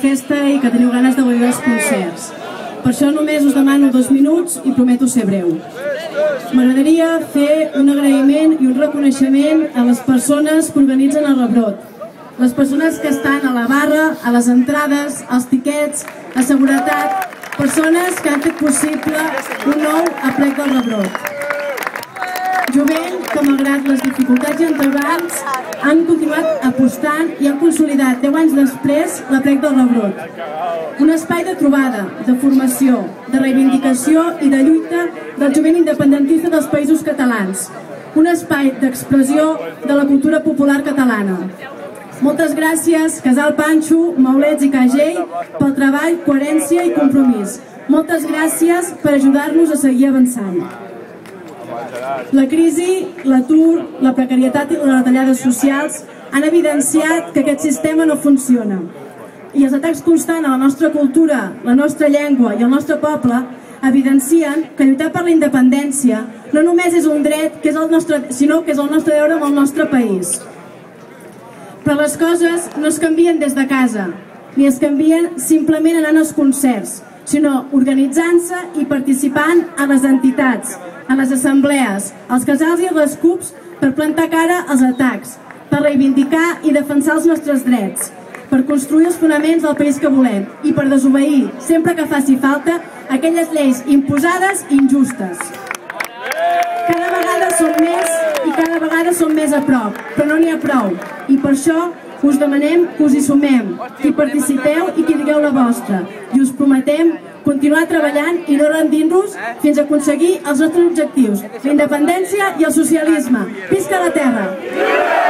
festa i que teniu ganes de gaudir dels concerts. Per això només us demano 2 minuts i prometo ser breu. M'agradaria fer un agraïment i un reconeixement a les persones que organitzen el rebrot. Les persones que estan a la barra, a les entrades, als tiquets, a seguretat, persones que han fet possible un nou aplec del rebrot. Jovent que, malgrat les dificultats i entrebancs, han continuat apostant i han consolidat 10 anys després l'aplec del rebrot. Un espai de trobada, de formació, de reivindicació i de lluita del jovent independentista dels Països Catalans. Un espai d'expressió de la cultura popular catalana. Moltes gràcies, Casal Panxo, Maulets i Cagell, pel treball, coherència i compromís. Moltes gràcies per ajudar-nos a seguir avançant. La crisi, l'atur, la precarietat i les retallades socials han evidenciat que aquest sistema no funciona. I els atacs constants a la nostra cultura, la nostra llengua i el nostre poble evidencien que lluitar per la independència no només és un dret, sinó que és el nostre deure amb el nostre país. Però les coses no es canvien des de casa, ni es canvien simplement anant als concerts, sinó organitzant-se i participant a les entitats, a les assemblees, als casals i a les CUPs per plantar cara als atacs, per reivindicar i defensar els nostres drets, per construir els fonaments del país que volem i per desobeir, sempre que faci falta, aquelles lleis imposades i injustes. Cada vegada som més i cada vegada som més a prop, però no n'hi ha prou. I per això us demanem que us hi sumem, que hi participeu i que hi digueu la vostra. I us prometem continuar treballant i no rendir-nos fins a aconseguir els nostres objectius, la independència i el socialisme. Visca la terra!